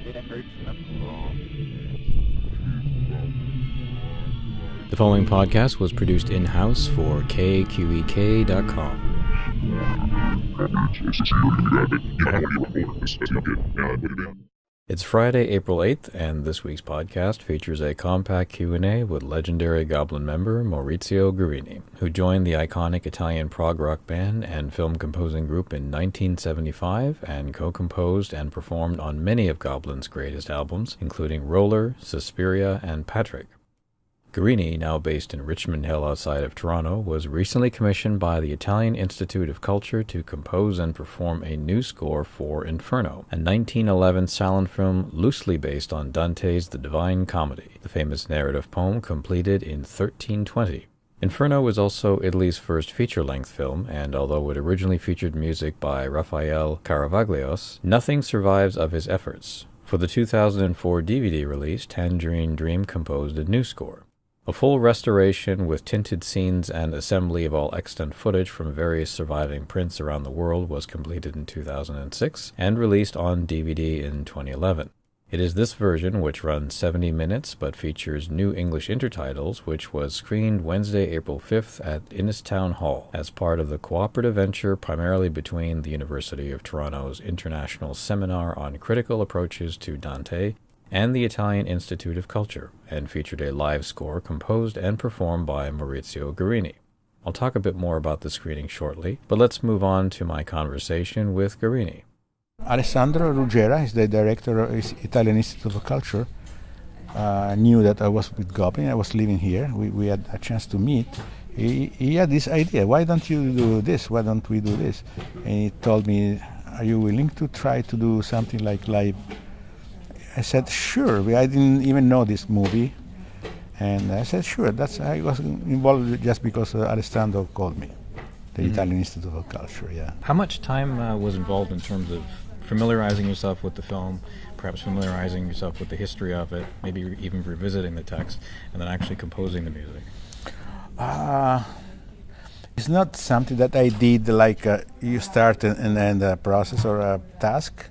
The following podcast was produced in-house for KQEK.com. It's Friday, April 8th, and this week's podcast features a compact Q&A with legendary Goblin member Maurizio Guarini, who joined the iconic Italian prog-rock band and film composing group in 1975 and co-composed and performed on many of Goblin's greatest albums, including Roller, Suspiria, and Patrick. Guarini, now based in Richmond Hill outside of Toronto, was recently commissioned by the Italian Institute of Culture to compose and perform a new score for Inferno, a 1911 silent film loosely based on Dante's The Divine Comedy, the famous narrative poem completed in 1320. Inferno was also Italy's first feature-length film, and although it originally featured music by Raphael Caravaglios, nothing survives of his efforts. For the 2004 DVD release, Tangerine Dream composed a new score. A full restoration with tinted scenes and assembly of all extant footage from various surviving prints around the world was completed in 2006 and released on DVD in 2011. It is this version, which runs 70 minutes but features new English intertitles, which was screened Wednesday, April 5th at Innistown Hall as part of the cooperative venture primarily between the University of Toronto's International Seminar on Critical Approaches to Dante and the Italian Institute of Culture, and featured a live score composed and performed by Maurizio Guarini. I'll talk a bit more about the screening shortly, but let's move on to my conversation with Guarini. Alessandro Ruggera is the director of Italian Institute of Culture. Knew that I was with Goblin. I was living here. We had a chance to meet. He had this idea, why don't you do this? Why don't we do this? And he told me, are you willing to try to do something like live? I said, sure. I didn't even know this movie. And I said, sure. I was involved just because Alessandro called me, the Italian Institute of Culture, yeah. How much time was involved in terms of familiarizing yourself with the film, perhaps familiarizing yourself with the history of it, maybe even revisiting the text, and then actually composing the music? It's not something that I did like you start and end a process or a task.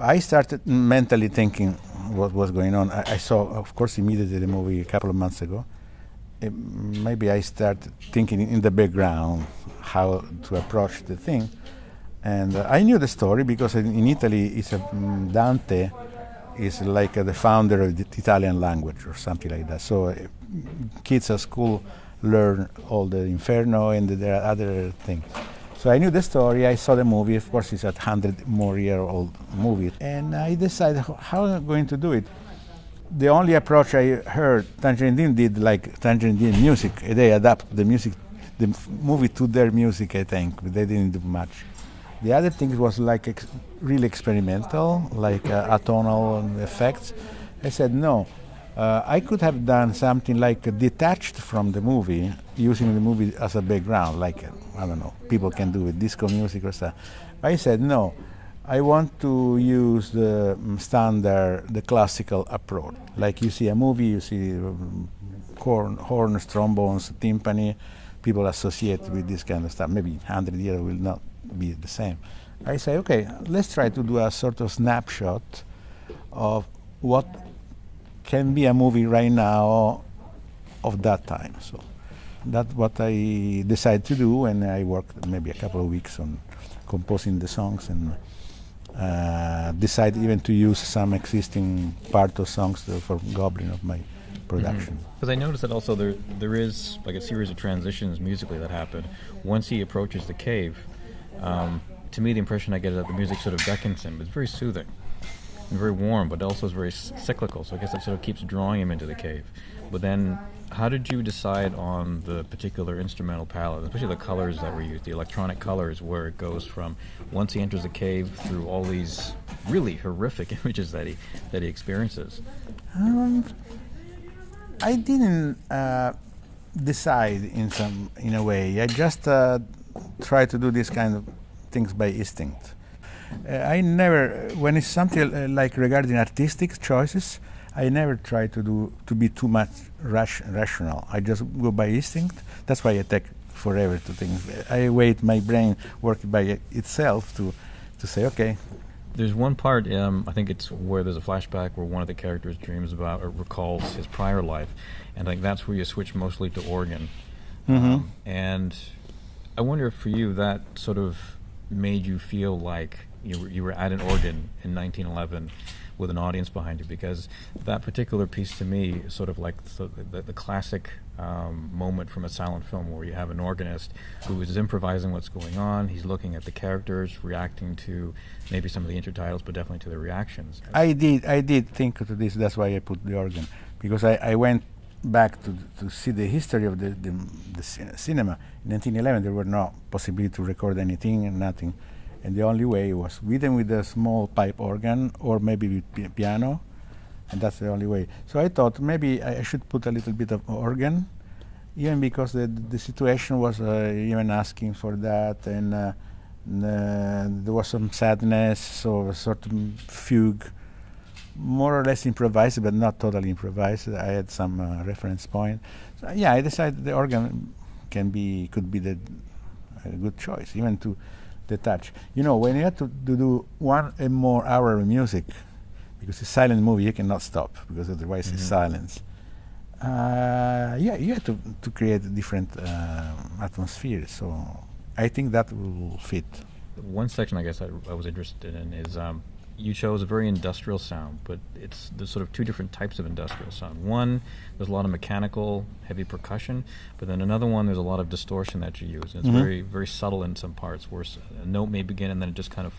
I started mentally thinking what was going on. I saw, of course, immediately the movie a couple of months ago. Maybe I started thinking in the background how to approach the thing. And I knew the story because in Italy, Dante is like the founder of the Italian language or something like that. So kids at school learn all the Inferno and there are other things. So I knew the story, I saw the movie, of course it's a 100-more-year-old movie, and I decided how am I going to do it. The only approach I heard, Tangerine Dream did like Tangerine Dream music. They adapt the movie to their music, I think, but they didn't do much. The other thing was like really experimental, like atonal effects. I said no. I could have done something like detached from the movie, using the movie as a background, like, I don't know, people can do with disco music or stuff. I said, no, I want to use the the classical approach. Like you see a movie, you see horns, trombones, timpani, people associate with this kind of stuff. Maybe 100 years will not be the same. I say, okay, let's try to do a sort of snapshot of what can be a movie right now of that time. So that's what I decided to do, and I worked maybe a couple of weeks on composing the songs and decided even to use some existing part of songs for Goblin of my production. Because I noticed that also there is like a series of transitions musically that happen once he approaches the cave. To me, the impression I get is that the music sort of beckons him. It's very soothing and very warm, but also is very cyclical. So I guess that sort of keeps drawing him into the cave. But then, how did you decide on the particular instrumental palette, especially the colors that were used, the electronic colors, where it goes from once he enters the cave through all these really horrific images that he experiences? I didn't decide in a way. I just try to do this kind of things by instinct. I never, when it's something like regarding artistic choices, I never try to be too much rational. I just go by instinct. That's why I take forever to think. I wait my brain working by itself to say, okay, There's one part, I think it's where there's a flashback where one of the characters dreams about or recalls his prior life, and I think that's where you switch mostly to organ. And I wonder if for you that sort of made you feel like you were at an organ in 1911 with an audience behind you, because that particular piece to me is sort of like the classic moment from a silent film where you have an organist who is improvising what's going on. He's looking at the characters, reacting to maybe some of the intertitles, but definitely to the reactions. I did think to this. That's why I put the organ, because I went back to see the history of the cinema. In 1911, there were no possibility to record anything and nothing, and the only way was with a small pipe organ or maybe with piano, and that's the only way. So I thought maybe I should put a little bit of organ, even because the situation was even asking for that, and there was some sadness, so a sort of fugue, more or less improvised, but not totally improvised. I had some reference point. So yeah, I decided the organ could be a good choice, even to detach. When you have to do 1 and more hour of music, because it's a silent movie, you cannot stop, because otherwise it's silence. You have to create a different atmosphere. So I think that will fit. One section I guess I was interested in is you chose a very industrial sound, but there's sort of two different types of industrial sound. One, there's a lot of mechanical, heavy percussion, but then another one, there's a lot of distortion that you use. And it's very, very subtle in some parts, where a note may begin and then it just kind of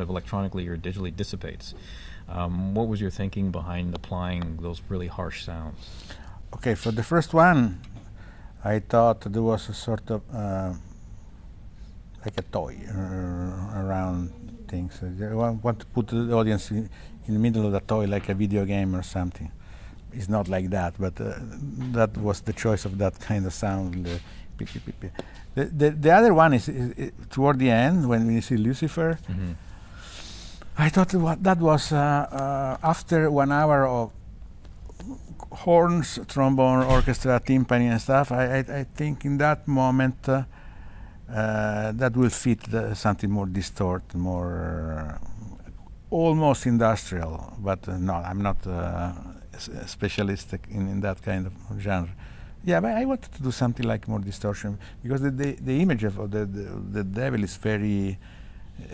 electronically or digitally dissipates. What was your thinking behind applying those really harsh sounds? Okay, for the first one, I thought there was a sort of like a toy around things. I want to put the audience in the middle of the toy, like a video game or something. It's not like that, but that was the choice of that kind of sound. The other one is toward the end, when we see Lucifer. I thought that was after 1 hour of horns, trombone, orchestra, timpani and stuff. I think in that moment that will fit something more distorted, more almost industrial. But no, I'm not a specialist in that kind of genre. Yeah, but I wanted to do something like more distortion, because the image of the devil is very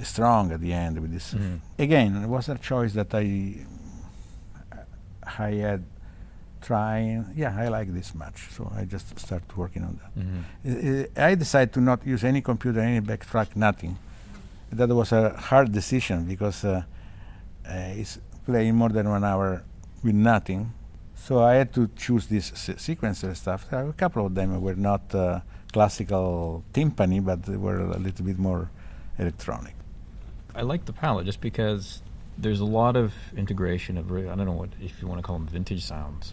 strong at the end with this. Again, it was a choice that I had trying. Yeah, I like this much, so I just started working on that. I decided to not use any computer, any backtrack, nothing. That was a hard decision, because it's playing more than 1 hour with nothing. So I had to choose this sequencer stuff. A couple of them were not classical timpani, but they were a little bit more electronic. I like the palette just because there's a lot of integration of, I don't know if you want to call them vintage sounds.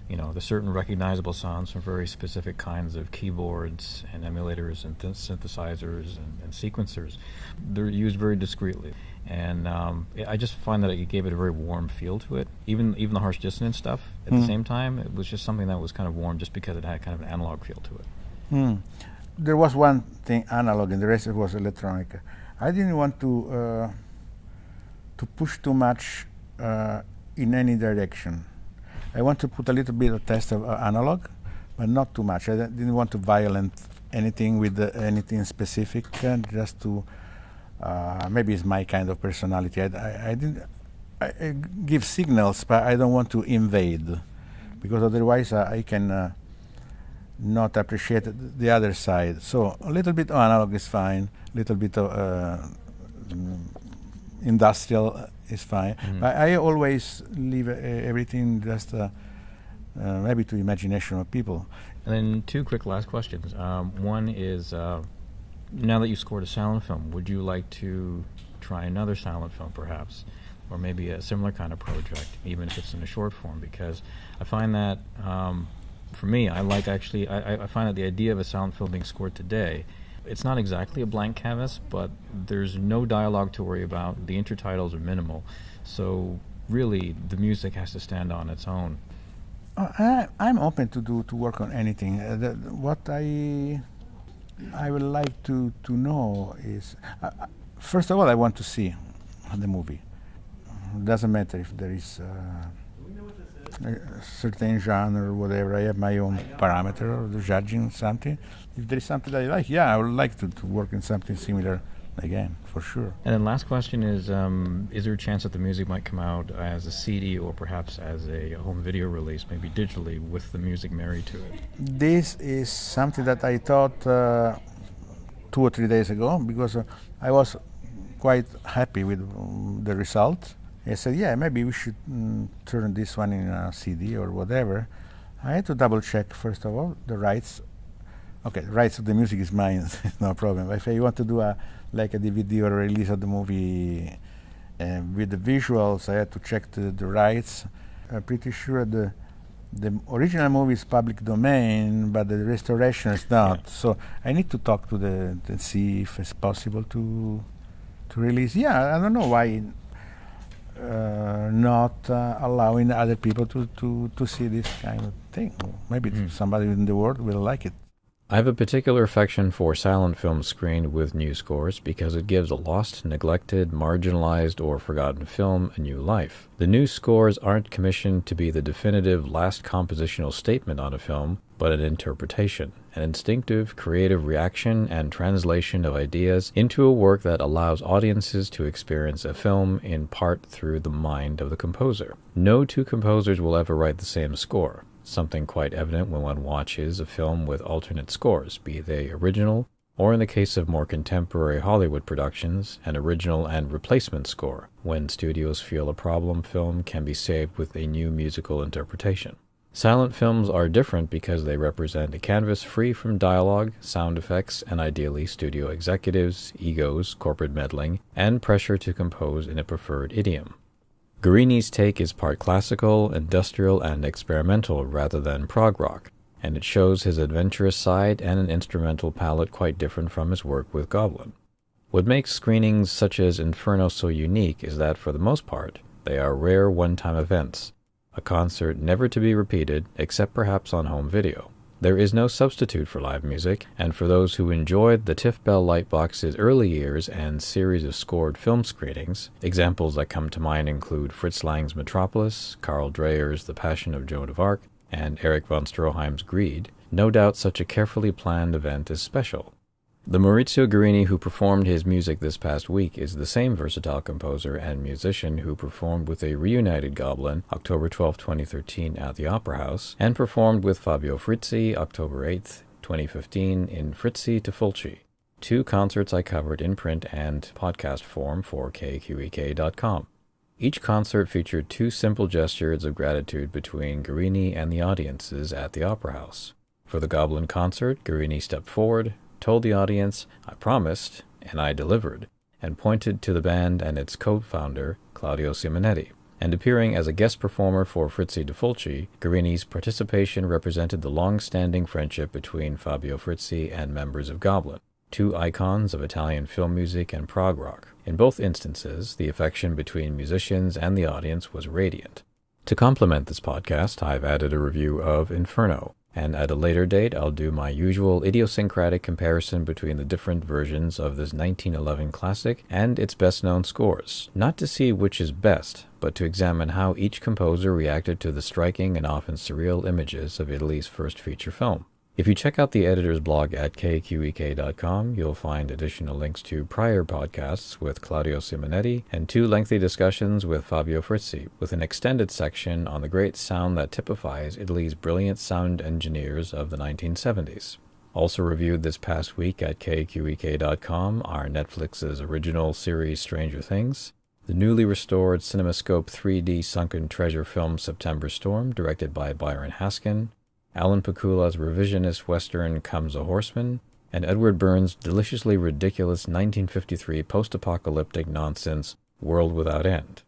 There's certain recognizable sounds from very specific kinds of keyboards and emulators and synthesizers and sequencers. They're used very discreetly. And I just find that it gave it a very warm feel to it. Even the harsh dissonance stuff, at the same time, it was just something that was kind of warm just because it had kind of an analog feel to it. There was one thing analog, and the rest was electronic. I didn't want to push too much in any direction. I want to put a little bit of test of analog, but not too much. I didn't want to violent anything with anything specific, just to maybe it's my kind of personality. I give signals, but I don't want to invade, because otherwise I can not appreciate the other side. So a little bit of analog is fine, a little bit of industrial is fine. But I always leave everything just maybe to imagination of people. And then two quick last questions. One is, now that you scored a silent film, would you like to try another silent film perhaps, or maybe a similar kind of project, even if it's in a short form? Because I find that for me, I find that the idea of a silent film being scored today, it's not exactly a blank canvas, but there's no dialogue to worry about. The intertitles are minimal. So really, the music has to stand on its own. I'm open to work on anything. What I would like to know is, first of all, I want to see the movie. It doesn't matter if there is a certain genre or whatever. I have my own parameter of judging something. If there is something that I like, yeah, I would like to work in something similar again, for sure. And then last question is there a chance that the music might come out as a CD or perhaps as a home video release, maybe digitally, with the music married to it? This is something that I thought 2 or 3 days ago, because I was quite happy with the result. I said, yeah, maybe we should turn this one in a CD or whatever. I had to double check, first of all, the rights. Okay, the rights of the music is mine, no problem. If I want to do a DVD or a release of the movie with the visuals, I had to check the rights. I'm pretty sure the original movie is public domain, but the restoration is not. Yeah. So I need to talk to see if it's possible to release. Yeah, I don't know why not allowing other people to see this kind of thing. Maybe somebody in the world will like it. I have a particular affection for silent films screened with new scores because it gives a lost, neglected, marginalized, or forgotten film a new life. The new scores aren't commissioned to be the definitive last compositional statement on a film, but an interpretation, an instinctive, creative reaction and translation of ideas into a work that allows audiences to experience a film in part through the mind of the composer. No two composers will ever write the same score. Something quite evident when one watches a film with alternate scores, be they original, or in the case of more contemporary Hollywood productions, an original and replacement score, when studios feel a problem film can be saved with a new musical interpretation. Silent films are different because they represent a canvas free from dialogue, sound effects, and ideally studio executives, egos, corporate meddling, and pressure to compose in a preferred idiom. Guarini's take is part classical, industrial, and experimental rather than prog-rock, and it shows his adventurous side and an instrumental palette quite different from his work with Goblin. What makes screenings such as Inferno so unique is that, for the most part, they are rare one-time events, a concert never to be repeated except perhaps on home video. There is no substitute for live music, and for those who enjoyed the Tiff Bell Lightbox's early years and series of scored film screenings, examples that come to mind include Fritz Lang's Metropolis, Carl Dreyer's The Passion of Joan of Arc, and Erich von Stroheim's Greed, no doubt such a carefully planned event is special. The Maurizio Guarini who performed his music this past week is the same versatile composer and musician who performed with a reunited Goblin October 12, 2013 at the Opera House, and performed with Fabio Frizzi October 8, 2015 in Frizzi to Fulci, 2 concerts I covered in print and podcast form for KQEK.com. Each concert featured 2 simple gestures of gratitude between Guarini and the audiences at the Opera House. For the Goblin concert, Guarini stepped forward, told the audience, "I promised, and I delivered," and pointed to the band and its co-founder, Claudio Simonetti. And appearing as a guest performer for Frizzi to Fulci, Guarini's participation represented the long-standing friendship between Fabio Frizzi and members of Goblin, 2 icons of Italian film music and prog rock. In both instances, the affection between musicians and the audience was radiant. To complement this podcast, I've added a review of Inferno, and at a later date I'll do my usual idiosyncratic comparison between the different versions of this 1911 classic and its best-known scores, not to see which is best, but to examine how each composer reacted to the striking and often surreal images of Italy's first feature film. If you check out the editor's blog at KQEK.com, you'll find additional links to prior podcasts with Claudio Simonetti and 2 lengthy discussions with Fabio Frizzi, with an extended section on the great sound that typifies Italy's brilliant sound engineers of the 1970s. Also reviewed this past week at KQEK.com are Netflix's original series Stranger Things, the newly restored CinemaScope 3D sunken treasure film September Storm, directed by Byron Haskin, Alan Pakula's revisionist western Comes a Horseman, and Edward Burns' deliciously ridiculous 1953 post-apocalyptic nonsense World Without End.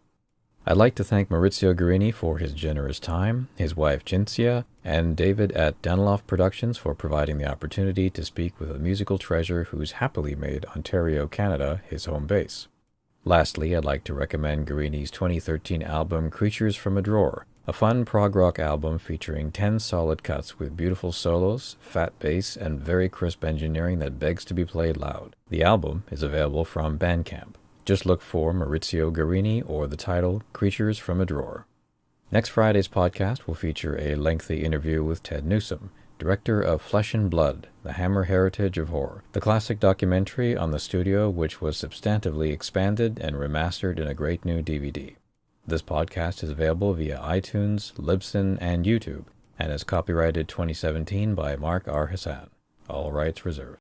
I'd like to thank Maurizio Guarini for his generous time, his wife Cinzia, and David at Daniloff Productions for providing the opportunity to speak with a musical treasure who's happily made Ontario, Canada, his home base. Lastly, I'd like to recommend Guarini's 2013 album Creatures from a Drawer, a fun prog-rock album featuring 10 solid cuts with beautiful solos, fat bass, and very crisp engineering that begs to be played loud. The album is available from Bandcamp. Just look for Maurizio Guarini or the title Creatures from a Drawer. Next Friday's podcast will feature a lengthy interview with Ted Newsom, director of Flesh and Blood, The Hammer Heritage of Horror, the classic documentary on the studio which was substantively expanded and remastered in a great new DVD. This podcast is available via iTunes, Libsyn, and YouTube, and is copyrighted 2017 by Mark R. Hassan. All rights reserved.